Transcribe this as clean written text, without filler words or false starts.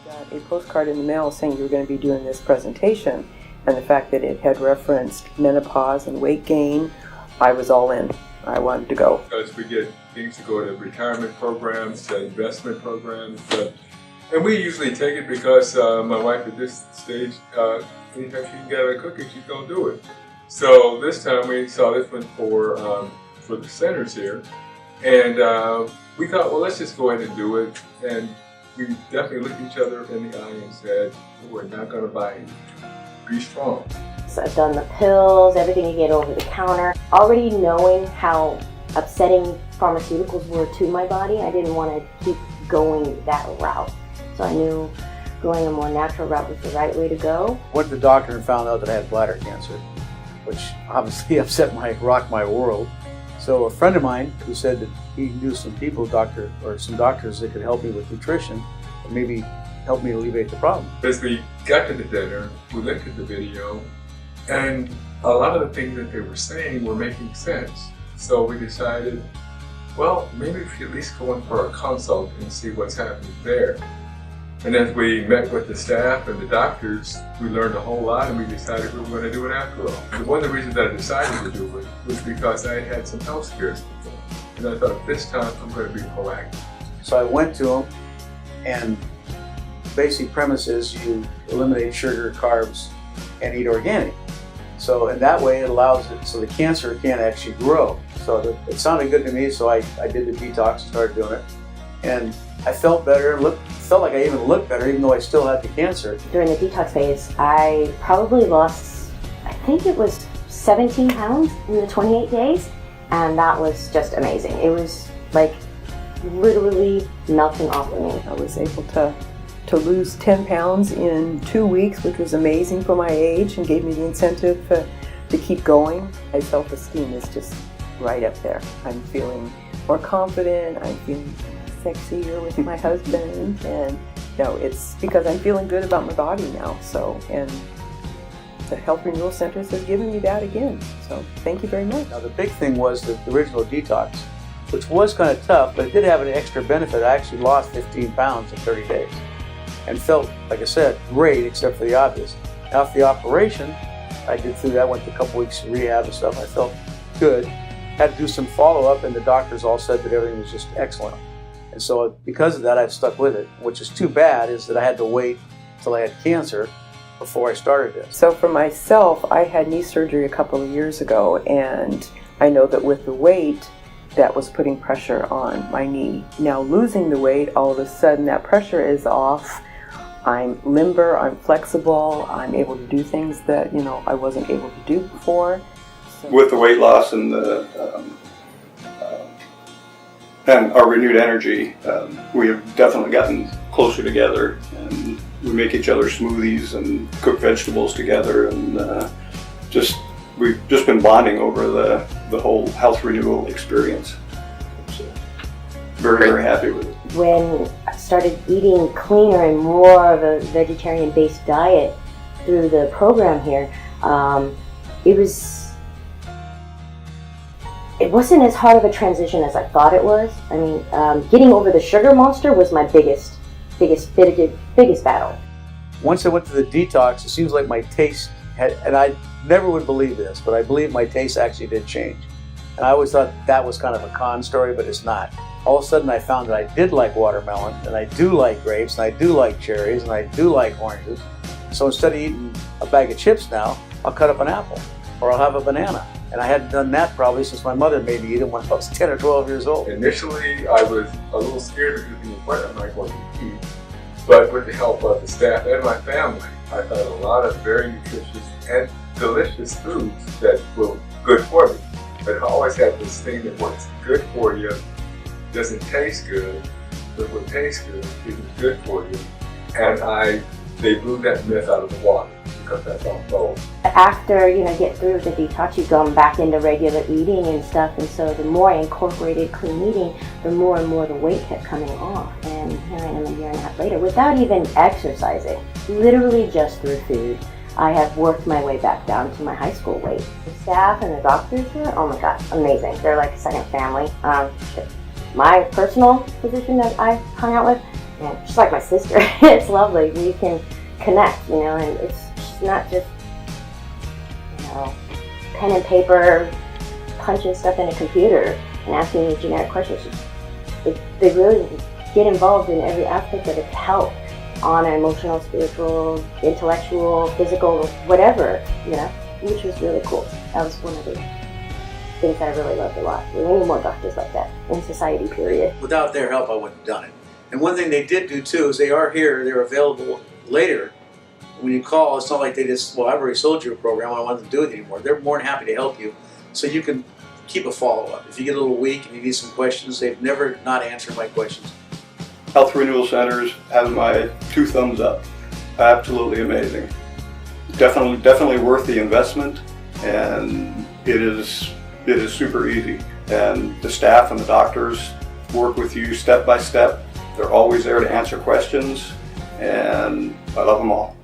got a postcard in the mail saying you were going to be doing this presentation, and the fact that it had referenced menopause and weight gain, I was all in. I wanted to go. Because we get things to go to retirement programs, to investment programs, and we usually take it because my wife at this stage, anytime she can get a cookie, she's going to do it. So this time we saw this one for the centers here, and we thought, well, let's just go ahead and do it. And we definitely looked each other in the eye and said, we're not going to buy it. Be strong. So I've done the pills, everything you get over the counter. Already knowing how upsetting pharmaceuticals were to my body, I didn't want to keep going that route. So I knew going a more natural route was the right way to go. Went to the doctor and found out that I had bladder cancer, which obviously rocked my world. So a friend of mine who said that he knew some doctors that could help me with nutrition and maybe help me alleviate the problem. As we got to the dinner, we looked at the video, and a lot of the things that they were saying were making sense. So we decided, well, maybe we should at least go in for a consult and see what's happening there. And as we met with the staff and the doctors, we learned a whole lot, and we decided we were going to do it after all. And one of the reasons that I decided to do it was because I had some health scares before. And I thought, this time I'm going to be proactive. So I went to him, and basic premise is you eliminate sugar, carbs, and eat organic. So in that way it allows it so the cancer can't actually grow. So it sounded good to me, so I did the detox and started doing it. And I felt better, felt like I even looked better even though I still had the cancer. During the detox phase, I probably lost, I think it was 17 pounds in the 28 days. And that was just amazing. It was like literally melting off of me. I was able to lose 10 pounds in 2 weeks, which was amazing for my age and gave me the incentive to keep going. My self-esteem is just right up there. I'm feeling more confident, I'm feeling sexier with my husband, and it's because I'm feeling good about my body now. So, and the Health Renewal Centers have given me that again. So thank you very much. Now the big thing was the original detox, which was kind of tough, but it did have an extra benefit. I actually lost 15 pounds in 30 days and felt, like I said, great except for the obvious. After the operation, I did through that, went to a couple weeks of rehab and stuff. I felt good. Had to do some follow-up, and the doctors all said that everything was just excellent. And so because of that, I've stuck with it, which is too bad, is that I had to wait till I had cancer before I started this. So for myself, I had knee surgery a couple of years ago, and I know that with the weight, that was putting pressure on my knee. Now losing the weight, all of a sudden that pressure is off. I'm limber, I'm flexible, I'm able to do things that I wasn't able to do before. So. With the weight loss and and our renewed energy, we have definitely gotten closer together, and we make each other smoothies and cook vegetables together, and we've just been bonding over the whole health renewal experience. So very, very happy with it. When I started eating cleaner and more of a vegetarian-based diet through the program here, it wasn't as hard of a transition as I thought it was. I mean, getting over the sugar monster was my biggest battle. Once I went to the detox, it seems like my taste and I never would believe this, but I believe my taste actually did change. And I always thought that was kind of a con story, but it's not. All of a sudden I found that I did like watermelon, and I do like grapes, and I do like cherries, and I do like oranges. So instead of eating a bag of chips now, I'll cut up an apple, or I'll have a banana. And I hadn't done that probably since my mother made me eat them when I was 10 or 12 years old. Initially, I was a little scared because of what am I going to eat? But with the help of the staff and my family, I found a lot of very nutritious and delicious foods that were good for me. But I always had this thing that what's good for you doesn't taste good, but what tastes good isn't good for you. And they blew that myth out of the water, because that's all told. After get through the detox, you've gone back into regular eating and stuff, and so the more I incorporated clean eating, the more and more the weight kept coming off. And here I am a year and a half later without even exercising, literally just through food. I have worked my way back down to my high school weight. The staff and the doctors here, oh my God, amazing. They're like a second family. My personal physician that I hung out with, And she's like my sister. It's lovely. We can connect, you know, and she's not just, you know, pen and paper, punching stuff in a computer and asking you generic questions. They really get involved in every aspect of it to help on an emotional, spiritual, intellectual, physical, whatever, you know, which was really cool. That was one of the things that I really loved a lot. We need more doctors like that in society, period. Without their help, I wouldn't have done it. And one thing they did do too is they are here, they're available later. When you call, it's not like they just, well, I've already sold you a program, I don't want to do it anymore. They're more than happy to help you. So you can keep a follow-up. If you get a little weak and you need some questions, they've never not answered my questions. Health Renewal Centers has my 2 thumbs up. Absolutely amazing. Definitely worth the investment, and it is super easy. And the staff and the doctors work with you step by step. They're always there to answer questions, and I love them all.